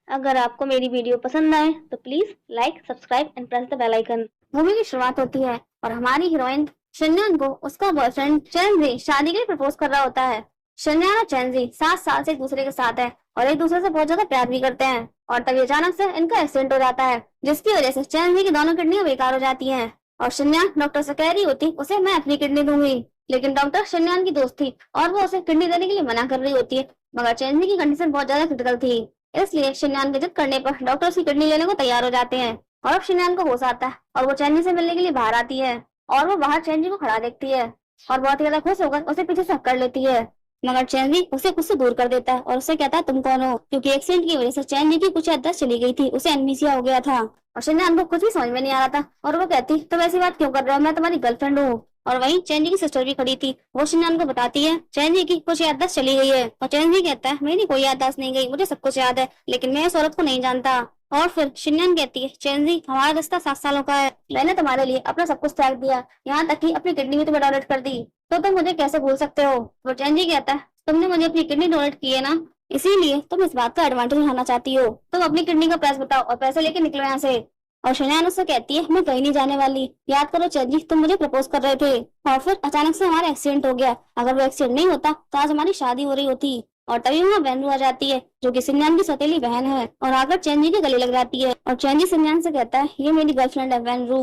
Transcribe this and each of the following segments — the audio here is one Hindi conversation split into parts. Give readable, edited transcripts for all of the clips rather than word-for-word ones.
अगर आपको मेरी वीडियो पसंद आए तो please like, subscribe and press the bell icon. Movie की शुरुआत होती है और हमारी हीरोइन शन्यान को उसका बॉयफ्रेंड चैनजी शादी के लिए प्रपोज कर रहा होता है। शन्यान और चैनजी 7 साल से एक दूसरे के साथ है और एक दूसरे से बहुत ज्यादा प्यार भी करते हैं। और तभी अचानक से इनका एक्सीडेंट हो जाता है, जिसकी वजह से चैनजी की दोनों किडनियां बेकार हो जाती हैं। और शन्यान डॉक्टर से कह रही होती उसे मैं अपनी किडनी दूंगी, लेकिन डॉक्टर शन्यान की दोस्त थी और वो उसे किडनी देने के लिए मना कर रही होती है। मगर चैनजी की कंडीशन बहुत ज्यादा क्रिटिकल थी, इसलिए शन्यान की जिद करने पर डॉक्टर उसकी किडनी लेने को तैयार हो जाते हैं। और अब शन्यान को होश आता है और वो चैनी से मिलने के लिए बाहर आती है। और वो बाहर चैनी को खड़ा देखती है और बहुत ही ज्यादा खुश होकर उसे पीछे से हक कर लेती है। मगर चैनी उसे खुद से दूर कर देता है और उससे कहता है तुम कौन हो, क्योंकि एक्सीडेंट की वजह से चैनी की कुछ याददाश्त चली गई थी, उसे एनमीसिया हो गया था। और शन्यान को कुछ भी समझ में नहीं आ रहा था और वो कहती तुम ऐसी बात क्यों कर रहे हो, मैं तुम्हारी गर्लफ्रेंड हूँ। और वहीं चैनी की सिस्टर भी खड़ी थी, वो शन्यान को बताती है चैनी की कुछ याददाश्त चली गई है। और चैनी कहता है मेरी कोई याददाश्त नहीं गई, मुझे सब कुछ याद है, लेकिन मैं इस औरत को नहीं जानता। और फिर शन्यान कहती है चैनजी हमारा रिश्ता 7 सालों का है, मैंने तुम्हारे लिए अपना सब कुछ त्याग दिया, यहाँ तक कि अपनी किडनी भी तुम्हें डोनेट कर दी, तो तुम मुझे कैसे भूल सकते हो। वो चैनजी कहता है तुमने मुझे अपनी किडनी डोनेट की है ना, इसीलिए तुम इस बात का एडवांटेज उठाना चाहती हो, तुम अपनी किडनी का प्राइस बताओ और पैसे लेके निकलो यहाँ से। और शन्यान उससे कहती है मैं कहीं नहीं जाने वाली, याद करो चैनजी तुम मुझे प्रपोज कर रहे थे। और फिर अचानक से हमारा एक्सीडेंट हो गया, अगर वो एक्सीडेंट नहीं होता तो आज हमारी शादी हो रही होती। और तभी वहाँ वेन्नू आ जाती है जो कि सिन्यान की सौतेली बहन है और आकर चैनजी के गले लग जाती है। और चैनजी सिन्यान से कहता है ये मेरी गर्लफ्रेंड है वेन्नू,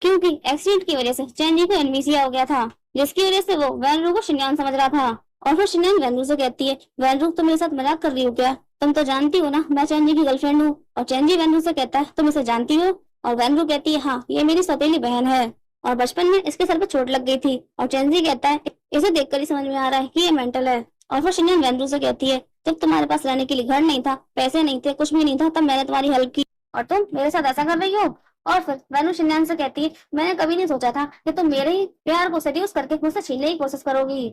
क्योंकि एक्सीडेंट की वजह से चैनजी को एनमीसिया हो गया था, जिसकी वजह से वो वेन्नू को सिन्यान समझ रहा था। और फिर सिन्यान वेन्नू से कहती है वेन्नू तुम मेरे साथ मजाक कर रही हो क्या, तुम तो जानती हो ना मैं चैनजी की गर्लफ्रेंड हूँ। और चैनजी वेन्नू से कहता है तुम इसे जानती हो। और वेन्नू कहती है हाँ ये मेरी सौतेली बहन है और बचपन में इसके सर पर चोट लग गई थी। और चैनजी कहता है इसे देखकर ही समझ में आ रहा है कि ये मेंटल है। और फिर शन्यान वेन्नू से कहती है जब तुम्हारे पास रहने के लिए घर नहीं था, पैसे नहीं थे, कुछ भी नहीं था, तब मैंने तुम्हारी हेल्प की और तुम मेरे साथ ऐसा कर रही हो। और फिर वेन्नू शन्यान से कहती है मैंने कभी नहीं सोचा था कि तुम मेरे ही प्यार को सेड्यूस करके मुझसे छीनने की कोशिश करोगी।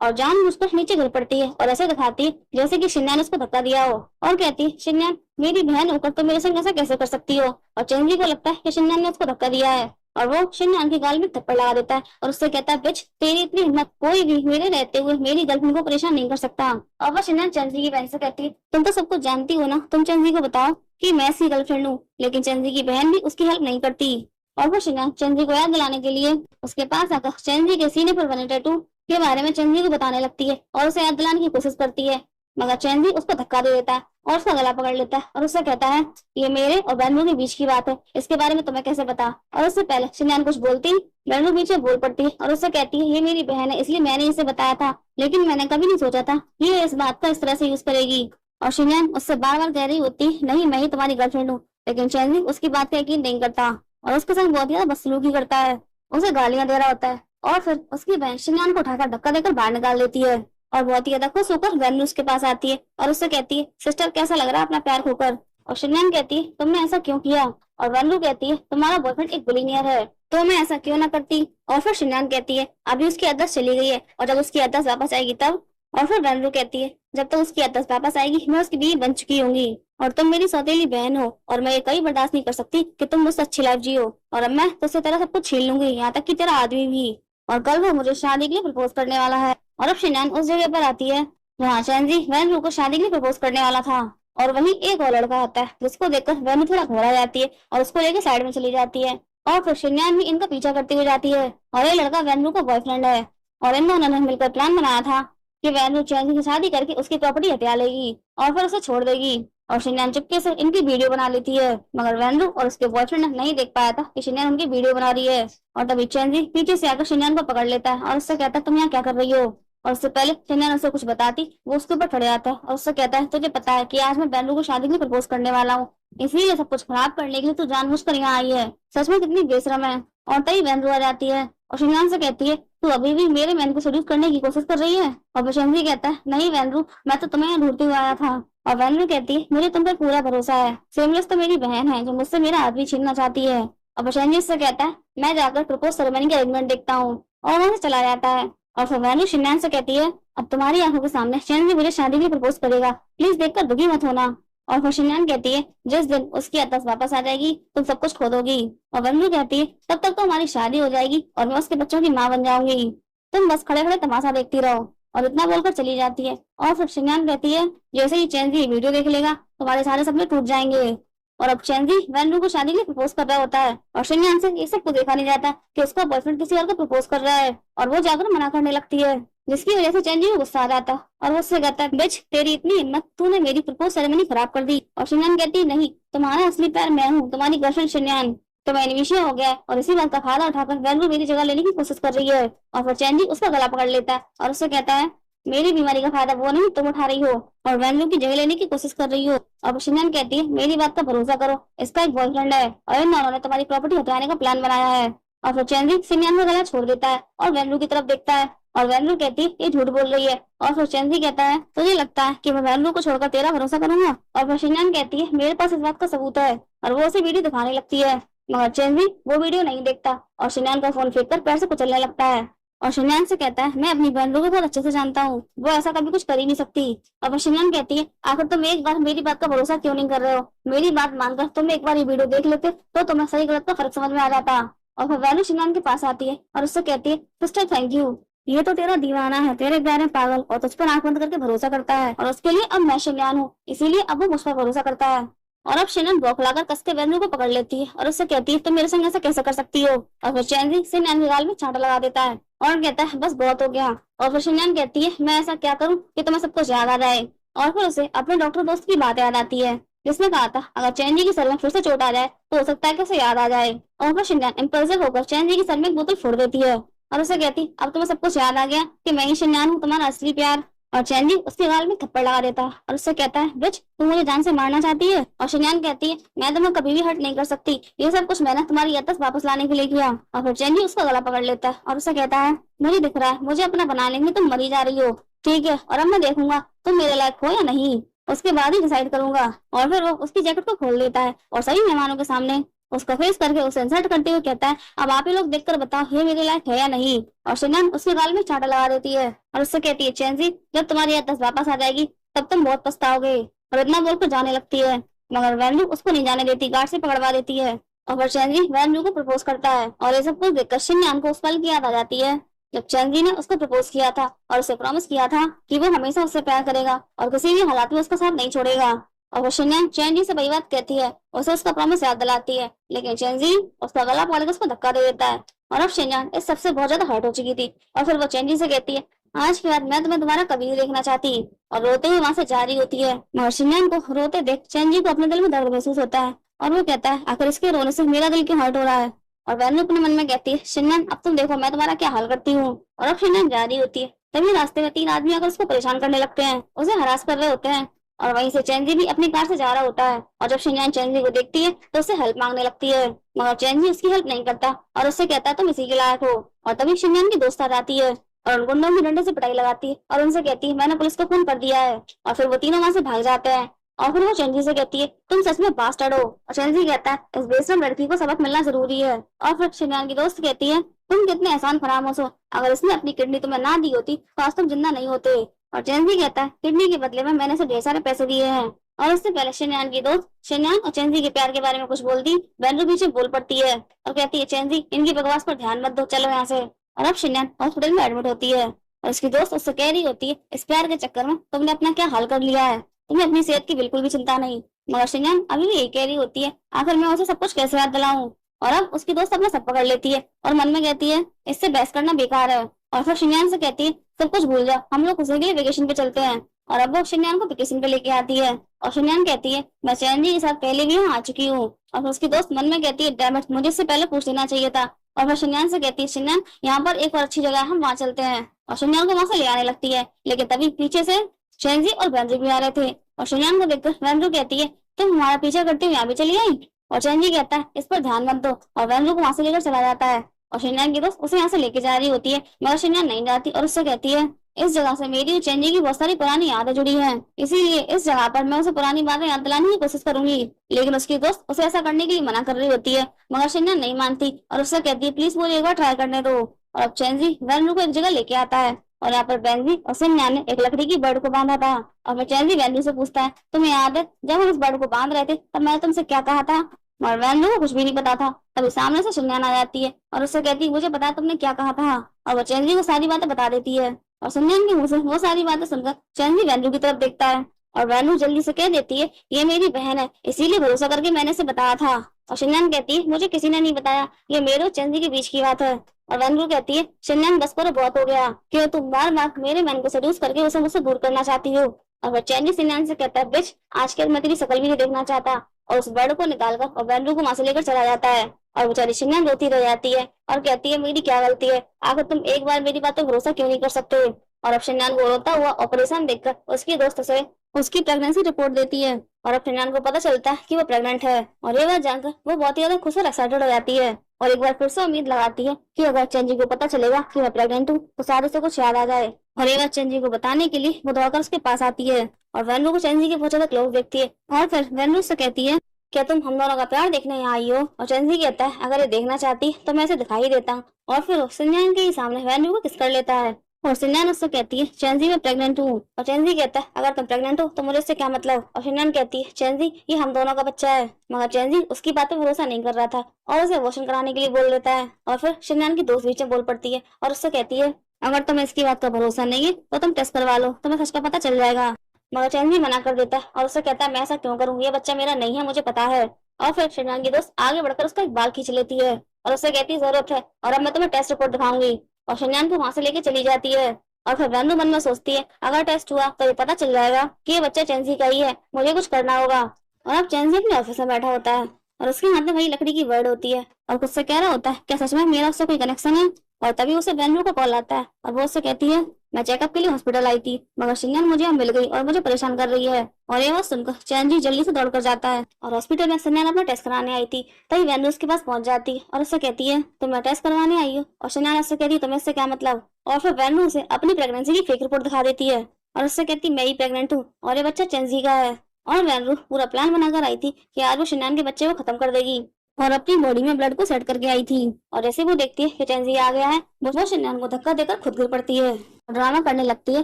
और जान मुझको नीचे गिर पड़ती है और ऐसे दिखाती है जैसे कि शन्यान ने उसको धक्का दिया हो और कहती है शन्यान मेरी बहन होकर तुम मेरे संग ऐसा कैसे कर सकती हो। और चैनजी को लगता है कि शन्यान ने उसको धक्का दिया है और वो शन्यान के गाल में थप्पड़ लगा देता है और उससे कहता है बिच तेरी इतनी हिम्मत, कोई भी मेरे रहते हुए मेरी गर्लफ्रेंड को परेशान नहीं कर सकता। और वो शन्यान चैनजी की बहन से कहती है तुम तो सब कुछ जानती हो ना, तुम चैनजी को बताओ कि मैं इसकी गर्लफ्रेंड हूँ। लेकिन चैनजी की बहन भी उसकी हेल्प नहीं करती और वो शन्यान चैनजी को याद दिलाने के लिए उसके पास आकर चैनजी के सीने पर बने टैटू के बारे में चैनजी को बताने लगती है और उसे याद दिलाने की कोशिश करती है। मगर चैनजी उसको धक्का दे देता है और उसका गला पकड़ लेता है और उससे कहता है ये मेरे और वेन्नू के बीच की बात है, इसके बारे में तुम्हें कैसे पता। और उससे पहले शन्यान कुछ बोलती वेन्नू बीच में बोल पड़ती है और उससे कहती है ये मेरी बहन है इसलिए मैंने इसे बताया था, लेकिन मैंने कभी नहीं सोचा था ये इस बात का इस तरह से यूज करेगी। और शन्यान उससे बार बार कह रही होती नहीं मैं ही तुम्हारी गर्लफ्रेंड हूँ, लेकिन चैनजी उसकी बात का यकीन नहीं करता और उसके संग बहुत ज्यादा बदसलूकी करता है, उसे गालियां दे रहा होता है। और फिर उसकी बहन शन्यान को उठाकर धक्का देकर बाहर निकाल देती है और बहुत ही ज्यादा खुश होकर वेन्नू उसके पास आती है और उससे कहती है सिस्टर कैसा लग रहा है अपना प्यार खोकर। और शन्यान कहती है तुमने ऐसा क्यों किया। और वेन्नू कहती है तुम्हारा बॉयफ्रेंड एक बिलीनियर है तो मैं ऐसा क्यों ना करती। और फिर शन्यान कहती है अभी उसकी याददाश्त चली गई है और जब उसकी याददाश्त वापस आएगी तब। और फिर वेन्नू कहती है जब तक उसकी याददाश्त वापस आएगी मैं उसकी बीवी बन चुकी होंगी और तुम मेरी सौतेली बहन हो और मैं ये कभी बर्दाश्त नहीं कर सकती कि तुम मुझसे अच्छी लाइफ जियो और अब मैं तुझसे तेरा सब कुछ छीन लूंगी, यहाँ तक कि तेरा आदमी भी। और कल वो मुझे शादी के लिए प्रपोज करने वाला है। और अब शन्यान उस जगह पर आती है जहाँ चैनजी वेन्नू को शादी के लिए प्रपोज करने वाला था और वहीं एक और लड़का आता है जिसको देखकर वेन्नू थोड़ा घबरा जाती है और उसको लेकर साइड में चली जाती है। और फिर शन्यान भी इनका पीछा करती हुई जाती है और ये लड़का वेन्नू का बॉयफ्रेंड है और इन दोनों ने मिलकर प्लान बनाया था कि वेन्नू चैनजी से शादी करके उसकी प्रॉपर्टी हथिया लेगी और फिर उसे छोड़ देगी। और शन्यान चुपके से इनकी वीडियो बना लेती है, मगर वेन्नू और उसके बॉयफ्रेंड नहीं देख पाया था कि शन्यान उनकी वीडियो बना रही है। और तभी चैनजी पीछे से आकर शन्यान को पकड़ लेता है और उससे कहता है तुम यहाँ क्या कर रही हो। और उससे पहले शन्यान उसे कुछ बताती वो उसके ऊपर खड़े आता है और उससे कहता है तुझे पता है कि आज मैं वेन्नू को शादी के लिए प्रपोज करने वाला हूँ, इसीलिए सब कुछ खराब करने के लिए तू जानबूझकर यहाँ आई है, सच में कितनी बेशरम है। और तभी वेन्नू आ जाती है और शन्यान से कहती है तू अभी भी मेरे मैन को सेड्यूस करने की कोशिश कर रही है। और बशंजी कहता है नहीं वेन्नू मैं तो तुम्हें यहाँ ढूंढते हुए आया था। और वेन्नू कहती है मुझे तुम पर पूरा भरोसा है, सेमलेस तो मेरी बहन है जो मुझसे मेरा आदमी छीनना चाहती है। और बशंजी से कहता है मैं जाकर प्रपोज सेरेमनी का अरेंजमेंट देखता हूँ और वहां से चला जाता है। और फिर वेन्नू शन्यान से कहती है अब तुम्हारी आंखों के सामने चैनजी मुझे शादी के लिए प्रपोज करेगा, प्लीज देखकर दुखी मत होना। और फिर शन्यान कहती है जिस दिन उसकी याददाश्त वापस आ जाएगी तुम सब कुछ खो दोगी। और वेन्नू कहती है तब तक तो हमारी शादी हो जाएगी और मैं उसके बच्चों की माँ बन जाऊंगी, तुम बस खड़े खड़े तमाशा देखती रहो। और इतना बोलकर चली जाती है। और फिर शिनयान कहती है जैसे ही चेंजी वीडियो देख लेगा तुम्हारे सारे सपने टूट जाएंगे। और अब चेंजी वैनलू को शादी के लिए प्रपोज कर रहा होता है और शिनयान से ये सब कुछ देखा नहीं जाता कि उसका बॉयफ्रेंड किसी और को प्रपोज कर रहा है और वो जाकर मना करने लगती है, जिसकी वजह से चेंजी को गुस्सा आ जाता है और वो उससे कहता है बिच तेरी इतनी हिम्मत, तूने मेरी प्रपोज सेरेमनी खराब कर दी। और शिनयान कहती है नहीं, तुम्हारा असली प्यार मैं हूँ, तुम्हारी गर्लफ्रेंड शिनयान। तो मैं निमिषे हो गया और इसी बात का फायदा उठाकर वैनलू मेरी जगह लेने की कोशिश कर रही है। और फिर चेंजी उसका गला पकड़ लेता है और उससे कहता है मेरी बीमारी का फायदा वो नहीं तुम उठा रही हो और वैनलू की जगह लेने की कोशिश कर रही हो। अब शिनयान कहती है मेरी बात का भरोसा करो, इसका एक बॉयफ्रेंड है और इन दोनों ने तुम्हारी प्रॉपर्टी हथियाने का प्लान बनाया है। और फिर चेंजी शिनयान का गला छोड़ देता है और वैनलू की तरफ देखता है और वैनलू कहती है ये झूठ बोल रही है। और फिर चेंजी कहता है तुझे लगता है कि मैं वैनलू को छोड़कर तेरा भरोसा करूंगा। और फिर शिनयान कहती है मेरे पास इस बात का सबूत है और वो उसे वीडियो दिखाने लगती है, मगर चेंजी वो वीडियो नहीं देखता और शिनयान का फोन फेंक कर पैर से कुचलने लगता है। और शिनयान से कहता है मैं अपनी बहन को बहुत अच्छे से जानता हूँ, वो ऐसा कभी कुछ कर ही नहीं सकती। और शिनयान कहती है आखिर तुम एक बार मेरी बात का भरोसा क्यों नहीं कर रहे हो, मेरी बात मानकर तुम एक बार ये वीडियो देख लेते तो तुम्हें सही गलत का फर्क समझ में आ जाता। और फिर वैनू शिनयान के पास आती है और उससे कहती है सिस्टर थैंक यू, ये तो तेरा दीवाना है, तेरे प्यार में पागल और तुझ पर आंख बंद करके भरोसा करता है और उसके लिए अब मैं शिनयान हूँ, इसीलिए अब वो मुझ पर भरोसा करता है। और अब शिनयान बौखलाकर कस के वैनू को पकड़ लेती है और उससे कहती है तुम मेरे संग ऐसा कैसे कर सकती हो। और फिर चेंजी शिनयान के गाल में चांटा लगा देता है और कहता है बस बहुत हो गया। और फिर शिनयान कहती है मैं ऐसा क्या करूं कि तुम्हें सब कुछ याद आ जाए। और फिर उसे अपने डॉक्टर दोस्त की बात याद आती है जिसने कहा था अगर चेंजी की सर में फिर से चोट आ जाए तो हो सकता है कि उसे याद आ जाए। और फिर शिनयान इम्पल्सिव होकर चेंजी की सर में एक बोतल फोड़ देती है और उसे कहती अब तुम्हें सब कुछ याद आ गया कि मैं ही शिनयान हूँ, तुम्हारा असली प्यार। और चेंजी उसके गाल में थप्पड़ लगा देता है और उससे कहता है बिच तू मुझे जान से मारना चाहती है। और शिनयान कहती है मैं तुम्हें कभी भी हर्ट नहीं कर सकती, ये सब कुछ मैंने तुम्हारी याददाश्त वापस लाने के लिए किया। और फिर चेंजी उसका गला पकड़ लेता है और उसे कहता है मुझे दिख रहा है मुझे अपना बनाने में तुम मरी जा रही हो, ठीक है, और अब मैं देखूंगा तुम मेरे लायक हो या नहीं, उसके बाद ही डिसाइड करूंगा। और फिर वो उसकी जैकेट को खोल देता है और सभी मेहमानों के सामने उसका फेस करके उसे इंसल्ट करते हुए कहता है अब आप ही लोग देखकर बताओ ये मेरे लायक है या नहीं। और शिनयान उसके गाल में चांटा लगा देती है और उससे कहती है चेंजी जब तुम्हारी याददाश्त वापस आ जाएगी तब तुम बहुत पछताओगे। और इतना बोलकर जाने लगती है मगर वैनलू उसको नहीं जाने देती, गार्ड से पकड़वा देती है। और फिर चेंजी वैनलू को प्रपोज करता है और ये सब कुछ देखकर शिनयान को उस पल की याद आ जाती है जब चेंजी ने उसको प्रपोज किया था और उसे प्रॉमिस किया था कि वो हमेशा उससे प्यार करेगा और किसी भी हालात में उसका साथ नहीं छोड़ेगा। और वो शिनयान चेंजी से वही बात कहती है, उसे उसका प्रॉमिस याद दिलाती है, लेकिन चेंजी उसका गला पकड़कर उसको धक्का दे देता है। और अब शिनयान इस सबसे बहुत ज्यादा हर्ट हो चुकी थी और फिर वो चेंजी से कहती है आज के बाद मैं तुम्हें दोबारा कभी नहीं देखना चाहती, और रोते हुए वहां से जा रही होती है। मगर शिनयान को रोते देख चेंजी को अपने दिल में दर्द महसूस होता है और वो कहता है आखिर इसके रोने से मेरा दिल क्यों हर्ट हो रहा है। और वैनू अपने मन में कहती है शिनयान अब तुम देखो मैं तुम्हारा क्या हाल करती हूँ। और अब शिनयान जा रही होती है तभी रास्ते में 3 आदमी आकर उसको परेशान करने लगते हैं, उसे हरास कर रहे होते हैं और वहीं से चेंजी भी अपनी कार से जा रहा होता है। और जब शिनयान चेंजी को देखती है तो उससे हेल्प मांगने लगती है मगर चेंजी उसकी हेल्प नहीं करता और उससे कहता है तुम इसी के लायक हो। और तभी शिनयान की दोस्त आ जाती है और उन गुंडों की डंडे से पिटाई लगाती है और उनसे कहती है मैंने पुलिस को फोन कर दिया है। और फिर वो तीनों वहां से भाग जाते हैं और फिर वो चेंजी से कहती है तुम सच में बास्टर्ड हो। और चेंजी कहता है इस बेशरम लड़की को सबक मिलना जरूरी है। और फिर शिनयान की दोस्त कहती है तुम कितने एहसान फरामोश हो, अगर इसने अपनी किडनी तुम्हें ना दी होती तो आज तुम जिंदा नहीं होते। और चेंजी कहता है किडनी के बदले में मैंने इसे ढेर सारे पैसे दिए हैं। और उससे पहले शिनयान की दोस्त शिनयान और चेंजी के प्यार के बारे में कुछ बोलती वैनलू पीछे बोल पड़ती है और कहती है चेंजी इनकी बकवास पर ध्यान मत दो, चलो यहाँ से। और अब शिनयान हॉस्पिटल में एडमिट होती है और उसकी दोस्त उससे कह रही होती है इस प्यार के चक्कर में तुमने अपना क्या हाल कर लिया है, तुम्हें अपनी सेहत की बिल्कुल भी चिंता नहीं। मगर शिनयान अभी भी यही कह रही होती है आखिर मैं उसे सब कुछ कैसे याद दिलाऊं। और अब उसकी दोस्त अपना सब पकड़ लेती है और मन में कहती है इससे बहस करना बेकार है। और फिर शिनयान से कहती है सब कुछ भूल जाओ, हम लोग खुशी के लिए वेकेशन पे चलते हैं। और अब वो शिनयान को वेकेशन पे लेके आती है और शिनयान कहती है मैं चेंजी के साथ पहले भी यहाँ आ चुकी हूँ। और फिर उसकी दोस्त मन में कहती है डैम इट, मुझे इससे पहले पूछ लेना चाहिए था। और फिर शिनयान से कहती है शिनयान यहाँ पर एक और अच्छी जगह है, हम वहाँ चलते हैं। और शिनयान को वहां से ले आने लगती है लेकिन तभी पीछे से चेंजी और वैनजू भी आ रहे थे और शिनयान को देखकर वैनजू कहती है तुम हमारा पीछा करते हुए यहाँ भी चली आई। और चेंजी कहता है इस पर ध्यान मत दो और वैनजू को वहां से लेकर चला जाता है। और शिनयान की दोस्त उसे यहाँ से लेके जा रही होती है मगर शिनयान नहीं जाती और उससे कहती है इस जगह से मेरी और चेंजी की बहुत सारी पुरानी यादें जुड़ी हैं, इसीलिए इस जगह पर मैं उसे पुरानी बातें याद दिलाने की कोशिश करूंगी। लेकिन उसकी दोस्त उसे ऐसा करने के लिए मना कर रही होती है मगर शिनयान नहीं मानती और उससे कहती है प्लीज मुझे एक बार ट्राई करने दो। और अब चेंजी वैनजू को एक जगह लेके आता है और यहाँ पर बेंजी और शिनयान ने एक लकड़ी की बर्ड को बांधा था। और फिर चेंजी बेंजी से पूछता है तुम्हें याद है जब हम इस बर्ड को बांध रहे थे तब मैंने तुमसे क्या कहा था। मगर वैनजू को कुछ भी नहीं पता था। तभी सामने से शिनयान आ जाती है और उससे कहती है मुझे पता है तुमने क्या कहा था। और वो चेंजी को सारी बातें बता देती है और शन्यान के मुंह से वो सारी बातें सुनकर चैनजी वैनरू की तरफ देखता है और वैनरू जल्दी से कह देती है ये मेरी बहन है, इसीलिए भरोसा करके मैंने इसे बताया था। और शन्यान कहती है मुझे किसी ने नहीं बताया, ये मेरे और चैनजी के बीच की बात है। और वैनरू कहती है शन्यान बस करो, बहुत हो गया, क्यों तुम बार बार मेरे मन को सेड्यूस करके उसे मुझसे दूर करना चाहती हो। और वह चैनजी शन्यान से कहता है बिच, आजकल मैं तेरी शक्ल भी नहीं देखना चाहता। और उस वर्ड को निकालकर और वैनरू को वहां से लेकर चला जाता है। और बेचारी शन्यान रोती रह जाती है और कहती है मेरी क्या गलती है, आखिर तुम एक बार मेरी बात पर भरोसा क्यों नहीं कर सकते। और अब शन्यान को रोता हुआ ऑपरेशन देखकर उसकी दोस्त से उसकी प्रेगनेंसी रिपोर्ट देती है। और अब शन्यान को पता चलता है कि वो प्रेग्नेंट है। और ये बात जानकर वो बहुत ही ज्यादा खुश और एक्साइटेड हो जाती है और एक बार फिर से उम्मीद लगाती है कि अगर चंजी को पता चलेगा कि मैं प्रेग्नेंट हूँ तो शायद उसे कुछ याद आ जाए। और ये बात चंजी को बताने के लिए वो दौड़कर उसके पास आती है और वैनरू को चंजी के बहुत ज्यादा क्लोज देखती है। और फिर वैनरू से कहती है क्या तुम हम दोनों का प्यार देखने यहाँ आई हो। और चंजी कहता है अगर ये देखना चाहती तो मैं इसे दिखाई देता हूँ। और फिर शन्यान के ही सामने वैनरू को किस कर लेता है। और शन्यान उससे कहती है चैनजी मैं प्रेग्नेंट हूँ। और चैनजी कहता है अगर तुम प्रेग्नेंट हो तो मुझे इससे क्या मतलब। और शन्यान कहती है चैनजी ये हम दोनों का बच्चा है। मगर चैनजी उसकी बात पे भरोसा नहीं कर रहा था और उसे अबॉर्शन कराने के लिए बोल देता है। और फिर शन्यान की दोस्त बीच में बोल पड़ती है और उससे कहती है अगर तुम्हें इसकी बात का भरोसा नहीं है तो तुम टेस्ट करवा लो, तुम्हें सच का पता चल जाएगा। मगर चैनजी मना कर देता है और उससे कहता है मैं ऐसा क्यों करूँ, ये बच्चा मेरा नहीं है, मुझे पता है। और फिर शन्यान की दोस्त आगे बढ़कर उसका एक बाल खींच लेती है और उससे कहती है जरूरत है और अब मैं तुम्हें टेस्ट रिपोर्ट दिखाऊंगी। और शन्यान को वहां से लेके चली जाती है। और फिर वैनरू मन में सोचती है अगर टेस्ट हुआ तो ये पता चल जाएगा कि ये बच्चा चैनजी का ही है, मुझे कुछ करना होगा। और अब चैनजी अपने ऑफिस में बैठा होता है और उसके हाथ में वही लकड़ी की वर्ड होती है और खुद से कह रहा होता है क्या सच में मेरा उससे कोई कनेक्शन है। और तभी उसे वैनरू का कॉल आता है और वो उससे कहती है मैं चेकअप के लिए हॉस्पिटल आई थी मगर शन्यान मुझे यहाँ मिल गई और मुझे परेशान कर रही है। और ये बात सुनकर चैनजी जल्दी से दौड़कर जाता है और हॉस्पिटल में शन्यान अपना टेस्ट कराने आई थी। तभी वैनरू उसके पास पहुंच जाती है और उससे कहती है तुम मैं टेस्ट करवाने आई हो। और शन्यान उससे कहती है तुम्हें इससे क्या मतलब। और फिर वैनरू उसे अपनी प्रेगनेंसी की फेक रिपोर्ट दिखा देती है और उससे कहती मैं ही प्रेग्नेंट हूँ और ये बच्चा चैनजी का है। और वैनरू पूरा प्लान बनाकर आई थी कि आज वो शन्यान के बच्चे को खत्म कर देगी और अपनी बॉडी में ब्लड को सेट करके आई थी। और जैसे वो देखती है कि चैनजी आ गया है वो शन्यान को धक्का देकर खुद गिर पड़ती है और ड्रामा करने लगती है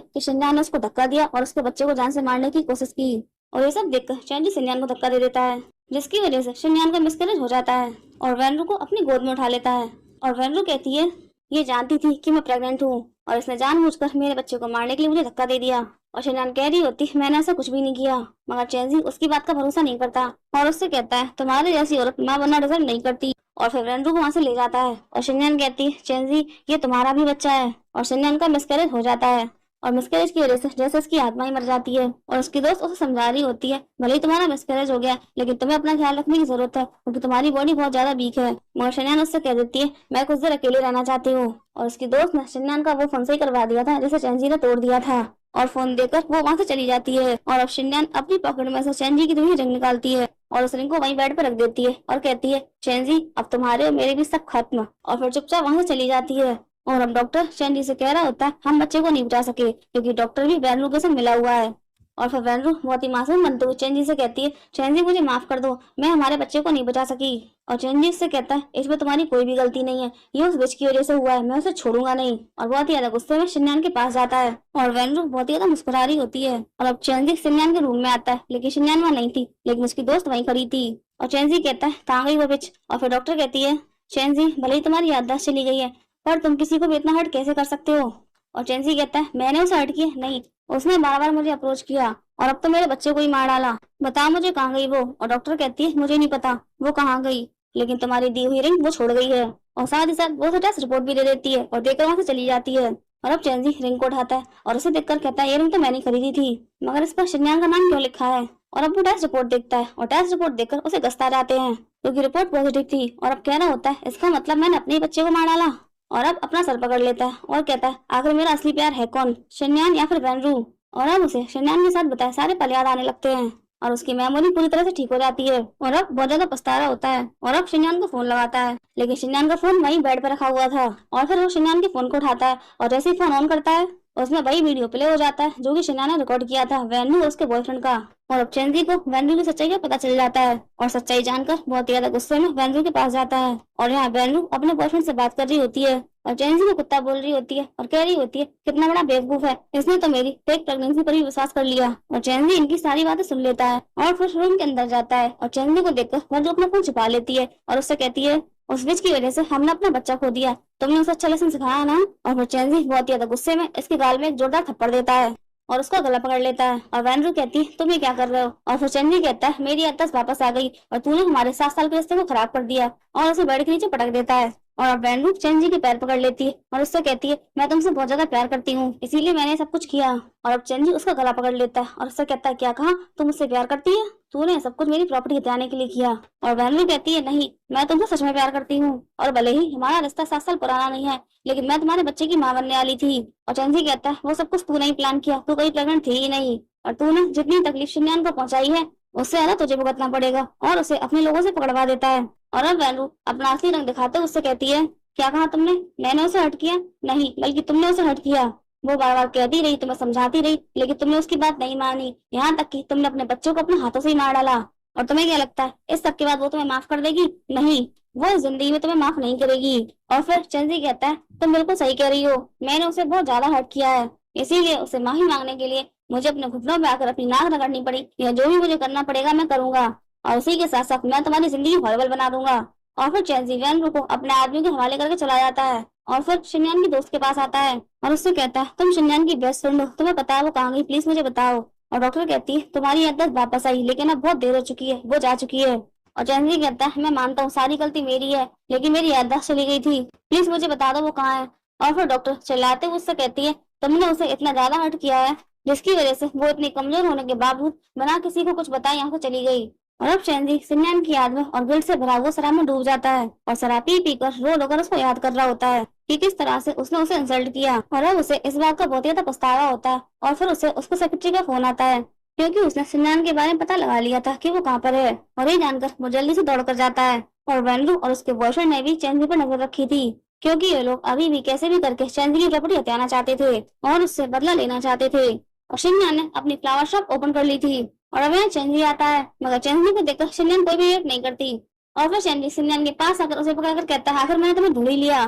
कि शन्यान ने उसको धक्का दिया और उसके बच्चे को जान से मारने की कोशिश की। और ये सब देखकर चैनजी शन्यान को धक्का दे देता है जिसकी वजह से शन्यान का मिसकैरेज हो जाता है और वैनरू को अपनी गोद में उठा लेता है। और वैनरू कहती है ये जानती थी कि मैं प्रेग्नेंट हूँ और इसने जानबूझकर मेरे बच्चे को मारने के लिए मुझे धक्का दे दिया। और शन्यान कह रही होती मैंने ऐसा कुछ भी नहीं किया। मगर चैनजी उसकी बात का भरोसा नहीं करता और उससे कहता है तुम्हारे जैसी औरत मां बनना डिजर्व नहीं करती। और फिर वैनरू को वहां से ले जाता है और शन्यान कहती है चैनजी ये तुम्हारा भी बच्चा है। और शन्यान का मिसकैरेज हो जाता है और मिसकैरेज की वजह से जैसे उसकी आत्मा ही मर जाती है। और उसकी दोस्त उसे समझा रही होती है भले ही तुम्हारा मिसकैरेज हो गया लेकिन तुम्हें अपना ख्याल रखने की जरूरत है क्योंकि तुम्हारी बॉडी बहुत ज्यादा वीक है। मगर शन्यान उससे कह देती है मैं कुछ देर अकेले रहना चाहती हूँ। और उसकी दोस्त ने शन्यान का वो फोन से ही करवा दिया था जिसे चैनजी ने तोड़ दिया था और फोन देकर वो वहां से चली जाती है। और अब शन्यान अपनी पॉकेट में से चैनजी की दूसरी रिंग निकालती है और उस रिंग को वहीं बेड पर रख देती है और कहती है चैनजी अब तुम्हारे और मेरे भी सब खत्म। और फिर चुपचाप वहां से चली जाती है। और अब डॉक्टर चैनजी से कह रहा होता है हम बच्चे को नहीं बचा सके क्योंकि डॉक्टर भी वैनरू के साथ मिला हुआ है। और फिर वैनरू बहुत ही मासूम बनते हुए चैनजी से कहती है चैनजी मुझे माफ कर दो, मैं हमारे बच्चे को नहीं बचा सकी। और चैनजी से कहता है इसमें तुम्हारी कोई भी गलती नहीं है, ये उस बिच की वजह से हुआ है, मैं उसे छोड़ूंगा नहीं। और बहुत ही ज्यादा गुस्से में शन्यान के पास जाता है और वैनरू बहुत ही ज्यादा मुस्कुरा रही होती है। और अब चैनजी शन्यान के रूम में आता है लेकिन शन्यान वहाँ नहीं थी लेकिन उसकी दोस्त वहीं खड़ी थी। और चैनजी कहता है कहाँ गई वो बिच। और फिर डॉक्टर कहती है चैनजी भले ही तुम्हारी याददाश्त चली गई है पर तुम किसी को भी इतना हर्ट कैसे कर सकते हो। और चैनजी कहता है मैंने उसे हर्ट किया नहीं, उसने बार बार मुझे अप्रोच किया और अब तो मेरे बच्चे को ही मार डाला, बताओ मुझे कहाँ गई वो। और डॉक्टर कहती है मुझे नहीं पता वो कहाँ गई लेकिन तुम्हारी दी हुई रिंग वो छोड़ गई है। और साथ ही साथ वो उसे टेस्ट रिपोर्ट भी दे देती है और देकर वहां से चली जाती है। और अब चैनजी रिंग को उठाता है और उसे देखकर कहता है ये रिंग तो मैंने खरीदी थी मगर इस पर शन्यान का नाम क्यों लिखा है। और अब वो टेस्ट रिपोर्ट देखता है और टेस्ट रिपोर्ट देखकर उसे गस्ता जाते हैं क्योंकि रिपोर्ट पॉजिटिव थी। और अब कहना होता है इसका मतलब मैंने अपने बच्चे को मार डाला। और अब अपना सर पकड़ लेता है और कहता है आखिर मेरा असली प्यार है कौन, शन्यान या फिर वैनरू। और अब उसे शन्यान के साथ बताए सारे पल याद आने लगते हैं और उसकी मेमोरी पूरी तरह से ठीक हो जाती है। और अब बहुत ज्यादा पछतावा होता है और अब शन्यान को फोन लगाता है लेकिन शन्यान का फोन वहीं बेड पर रखा हुआ था। और फिर वो शन्यान के फोन को उठाता है और जैसे ही फोन ऑन करता है उसमें वही वीडियो प्ले हो जाता है जो कि शन्यान ने रिकॉर्ड किया था वैनरू और उसके बॉयफ्रेंड का। और अब चैनजी को वैनरू की सच्चाई का पता चल जाता है और सच्चाई जानकर बहुत ही ज्यादा गुस्से में वैनरू के पास जाता है। और यहाँ वैनरू अपने बॉयफ्रेंड से बात कर रही होती है और चैनजी को कुत्ता बोल रही होती है और कह रही होती है कितना बड़ा बेवकूफ है, इसने तो मेरी फेक प्रेगनेंसी पर भी विश्वास कर लिया। और चैनजी इनकी सारी बातें सुन लेता है और फिर रूम के अंदर जाता है और चैनजी को देखकर वैनरू अपना फोन छुपा लेती है और उससे कहती है उस विच की वजह से हमने अपना बच्चा खो दिया। तुमने उसे अच्छा लेसन सिखाया ना। और फिर चेंजी बहुत ज्यादा गुस्से में इसके गाल में एक जोरदार थप्पड़ देता है और उसका गला पकड़ लेता है। और वैनरू कहती है तुम ये क्या कर रहे हो। और फिर चेंजी कहता है मेरी याददाश्त वापस आ गई और तूने हमारे 7 साल के रिश्ते को खराब कर दिया, और उसे बेड के नीचे पटक देता है। और अब वैनरू चेंजी के पैर पकड़ लेती है और उससे कहती है मैं तुमसे बहुत ज्यादा प्यार करती हूँ, इसीलिए मैंने सब कुछ किया। और अब चेंजी उसका गला पकड़ लेता है और उससे कहता है क्या कहा, तुम मुझसे प्यार करती है, तूने सब कुछ मेरी प्रॉपर्टी हथियाने के लिए किया। और वैनरू कहती है नहीं, मैं तुमसे सच में प्यार करती हूँ, और भले ही हमारा रिश्ता 7 साल पुराना नहीं है, लेकिन मैं तुम्हारे बच्चे की माँ बनने वाली थी। और चेंजी कहता है वो सब कुछ तूने ही प्लान किया, तू कहीं प्रेग्नेंट थी ही नहीं, और तूने जितनी तकलीफ शन्यान को पहुंचाई है उससे ज्यादा तुझे भुगतना पड़ेगा। और उसे अपने लोगों से पकड़वा देता है। और अब वैनरू अपना असली रंग दिखाते उससे कहती है क्या कहा तुमने, मैंने उसे हर्ट किया, नहीं बल्कि तुमने उसे हर्ट किया। वो बार बार कहती रही, तुम्हें समझाती रही, लेकिन तुमने उसकी बात नहीं मानी, यहाँ तक कि तुमने अपने बच्चों को अपने हाथों से ही मार डाला। और तुम्हें क्या लगता है इस सब के बाद वो तुम्हें माफ कर देगी? नहीं, वो इस जिंदगी में तुम्हें माफ नहीं करेगी। और फिर चेंजी कहता है तुम बिल्कुल सही कह रही हो, मैंने उसे बहुत ज्यादा हर्ट किया है, इसीलिए उसे माफी मांगने के लिए मुझे अपने घुटनों में आकर अपनी नाक रगड़नी पड़ी, या जो भी मुझे करना पड़ेगा मैं करूंगा, और उसी के साथ साथ मैं तुम्हारी जिंदगी हॉरेबल बना दूंगा। और फिर चेंजी वैनरू को अपने आदमी के हवाले करके चला जाता है। और फिर शन्यान की दोस्त के पास आता है और उससे कहता है तुम शन्यान की बेस्ट फ्रेंड हो, तुम्हें पता है वो कहाँ गई, प्लीज मुझे बताओ। और डॉक्टर कहती है तुम्हारी याददाश्त वापस आई, लेकिन अब बहुत देर हो चुकी है, वो जा चुकी है। और चेंजी कहता है मैं मानता हूँ सारी गलती मेरी है, लेकिन मेरी याददाश्त चली गई थी, प्लीज मुझे बता दो वो कहाँ है। और फिर डॉक्टर चिल्लाते हुए उससे कहती है तुमने उसे इतना ज्यादा हर्ट किया है जिसकी वजह से वो इतनी कमजोर होने के बावजूद बिना किसी को कुछ बताए यहाँ से चली गई। और अब चेंजी शन्यान की याद में और गिल्ट से भरा वो शराब में डूब जाता है और शराब पी पी कर रो रो कर उसको याद कर रहा होता है कि किस तरह से उसने उसे इंसल्ट किया। और अब उसे इस बात का बहुत ज्यादा पछतावा होता है। और फिर उसे उसको सेक्रेटरी का फोन आता है, क्योंकि उसने शन्यान के बारे में पता लगा लिया था कि वो कहाँ पर है। और ये जानकर वो जल्दी से दौड़ कर जाता है। और वैनरू और उसके बॉयफ्रेंड ने भी चेंजी पर नजर रखी थी, क्योंकि ये लोग अभी भी कैसे भी करके चेंजी की प्रॉपर्टी हथियाना चाहते थे और उससे बदला लेना चाहते थे। और शन्यान ने अपनी फ्लावर शॉप ओपन कर ली थी। और अब यहाँ चेंजी आता है, मगर चेंजी को देखकर शन्यान कोई भी रिएक्ट नहीं करती। और फिर चेंजी शन्यान के पास आकर उसे पकड़कर कहता है आखिर मैंने तुम्हें ढूंढ ही लिया।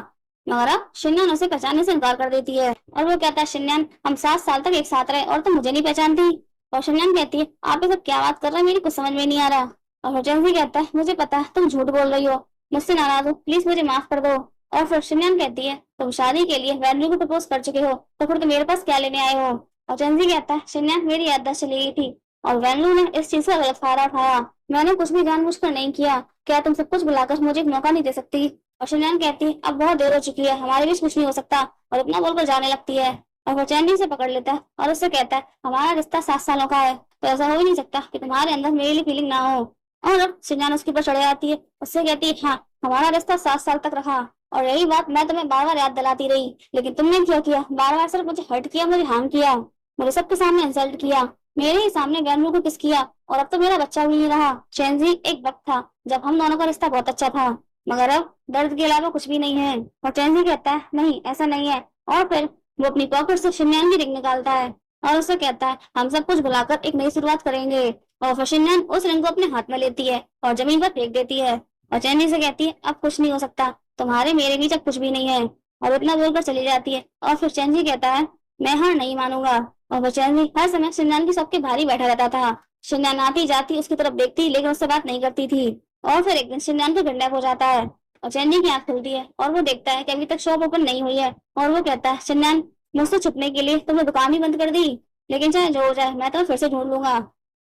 मगर अब शन्यान उसे पहचानने से इनकार कर देती है और वो कहता है शन्यान हम 7 साल तक एक साथ रहे और तुम मुझे नहीं पहचानती। और शन्यान कहती है आप ये सब क्या बात कर रहे हैं, मेरी कुछ समझ में नहीं आ रहा। और फिर चेंजी कहता है मुझे पता है तुम झूठ बोल रही हो, मुझसे नाराज हो, प्लीज मुझे माफ कर दो। और फिर शन्यान कहती है तुम शादी के लिए वैनरू को प्रपोज कर चुके हो, तो फिर तुम मेरे पास क्या लेने आए हो। और चेंजी कहता है शन्यान मेरी याददाश्त चली गई थी और वैनरू ने इस चीज का गलत फायदा उठाया, मैंने कुछ भी जानबूझकर नहीं किया, क्या तुम सब कुछ बुलाकर मुझे एक मौका नहीं दे सकती। और शन्यान कहती है अब बहुत देर हो चुकी है, हमारे बीच कुछ नहीं हो सकता, और इतना बोलकर जाने लगती है। और वो चेंजी से पकड़ लेता है और उससे कहता है हमारा रिश्ता 7 सालों का है, तो ऐसा हो ही नहीं सकता कि तुम्हारे अंदर मेरे लिए फीलिंग ना हो। और अब शन्यान उसके ऊपर चढ़ जाती है, उससे कहती है हाँ हमारा रिश्ता 7 साल तक रहा, और यही बात मैं तुम्हें बार बार याद दिलाती रही, लेकिन तुमने क्या किया, बार बार सिर्फ मुझे हर्ट किया, मुझे हार्म किया, मुझे सबके सामने इंसल्ट किया, मेरे ही सामने वैनरू को किस किया, और अब तो मेरा बच्चा भी नहीं रहा। चेंजी एक वक्त था जब हम दोनों का रिश्ता बहुत अच्छा था, मगर अब दर्द के अलावा कुछ भी नहीं है। और चेंजी कहता है नहीं ऐसा नहीं है। और फिर वो अपनी पॉकेट से शन्यान की रिंग निकालता है और उससे कहता है हम सब कुछ भुलाकर एक नई शुरुआत करेंगे। और फिर शन्यान उस रिंग को अपने हाथ में लेती है और जमीन पर फेंक देती है और चेंजी से कहती है अब कुछ नहीं हो सकता, तुम्हारे मेरे बीच अब कुछ भी नहीं है, और इतना बोलकर चली जाती है। और फिर चेंजी कहता है मैं हार नहीं मानूंगा। और फिर चेंजी हर समय शन्यान की सबके भारी बैठा रहता था, शन्यान आती जाती उसकी तरफ देखती लेकिन उससे बात नहीं करती थी। और फिर एक दिन शन्यान को किडनैप हो जाता है और चेंजी की आंख खुलती है और वो देखता है कि अभी तक शॉप ओपन नहीं हुई है। और वो कहता है शन्यान मुझसे छुपने के लिए तुमने दुकान ही बंद कर दी, लेकिन चाहे जो हो जाए मैं तुम्हें फिर से ढूंढ लूंगा।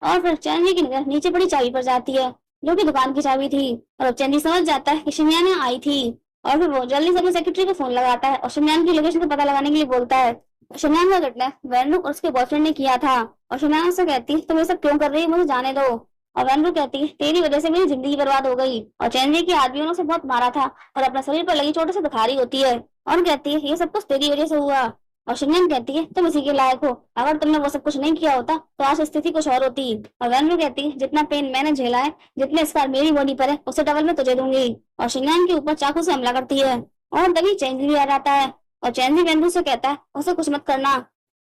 और फिर चेंजी की नजर नीचे पड़ी चाबी पर जाती है जो कि दुकान की चाबी थी, और अब चेंजी समझ जाता है कि शन्यान यहाँ आई थी। और फिर वो जल्दी से अपने सेक्रेटरी को फोन लगाता है और शन्यान की लोकेशन का पता लगाने के लिए बोलता है। शन्यान का किडनैप वैनरू और उसके बॉयफ्रेंड ने किया था। और शन्यान उससे कहती है तुम ये सब क्यों कर रही है, मुझे जाने दो। और वैनरू कहती है तेरी वजह से मेरी जिंदगी बर्बाद हो गई। और चेंजी की आदमियों ने उसे बहुत मारा था और अपने शरीर पर लगी चोटों से दिखा रही होती है और कहती है ये सब कुछ तेरी वजह से हुआ। और शन्यान कहती है तुम इसी के लायक हो, अगर तुमने वो सब कुछ नहीं किया होता तो आज स्थिति कुछ और होती। और वैनरू कहती है जितना पेन मैंने झेला है, जितने स्कार मेरी बॉडी पर है, उससे डबल मैं तुझे दूंगी। और शन्यान के ऊपर चाकू से हमला करती है और तभी चेंजी भी आ जाता है और चेंजी वैनरू से कहता है उसे कुछ मत करना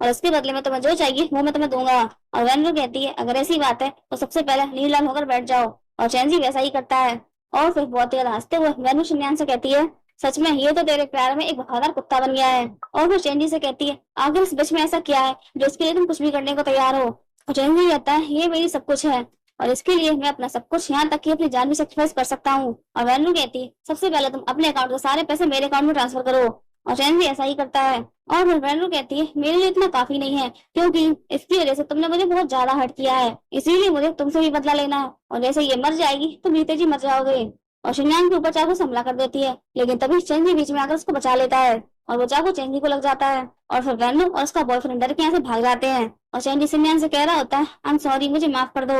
और उसके बदले में तुम्हें जो चाहिए वो मैं तुम्हें दूंगा। और वैनरू कहती है अगर ऐसी बात है तो सबसे पहले नीलाम होकर बैठ जाओ। और चेंजी वैसा ही करता है। और फिर बहुत ज्यादा हंसते हुए वैनरू शन्यान से कहती है सच में ये तो तेरे प्यार में एक वफादार कुत्ता बन गया है। और फिर चेंजी से कहती है आखिर इस बिच में ऐसा क्या है जो इसके लिए तुम कुछ भी करने को तैयार हो। और चेंजी कहता है ये मेरी सब कुछ है, और इसके लिए मैं अपना सब कुछ, यहाँ तक कि अपनी जान भी सेक्रीफाइस कर सकता हूँ। और वैनू कहती है सबसे पहले तुम अपने अकाउंट के सारे पैसे मेरे अकाउंट में ट्रांसफर करो। और चैन भी ऐसा ही करता है। और फिर वैनू कहती है मेरे लिए इतना काफी नहीं है, क्योंकि इसकी वजह से तुमने मुझे बहुत ज्यादा हर्ट किया है, इसीलिए मुझे तुमसे भी बदला लेना है। और जैसे ये मर जाएगी तुम जीते जी मर जाओगे। और शिनयान के ऊपर चाकू से हमला कर देती है, लेकिन तभी चेंजी बीच में आकर उसको बचा लेता है और वो चाकू चेंजी को लग जाता है। और फिर वैनू और उसका बॉयफ्रेंड डर के यहाँ से भाग जाते हैं। और चेंजी शिनयान से कह रहा होता है आई एम सॉरी, मुझे माफ कर दो।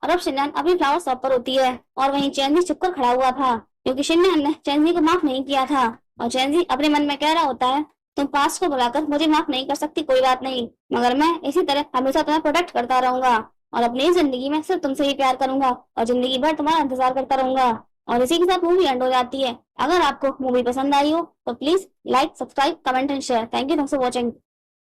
और अब शिनयान अपनी फ्लावर शॉप पर होती है और वहीं चेंजी चुप कर खड़ा हुआ था, क्योंकि शिनयान ने चेंजी को माफ नहीं किया था। और चेंजी अपने मन में कह रहा होता है तुम पास्ट को बुलाकर मुझे माफ नहीं कर सकती, कोई बात नहीं, मगर मैं इसी तरह हमेशा तुम्हें प्रोटेक्ट करता रहूंगा और अपनी जिंदगी में सिर्फ तुमसे ही प्यार करूंगा और जिंदगी भर तुम्हारा इंतजार करता रहूंगा। और इसी के साथ मूवी एंड हो जाती है। अगर आपको मूवी पसंद आई हो तो please like, subscribe, comment and share. Thank you for watching.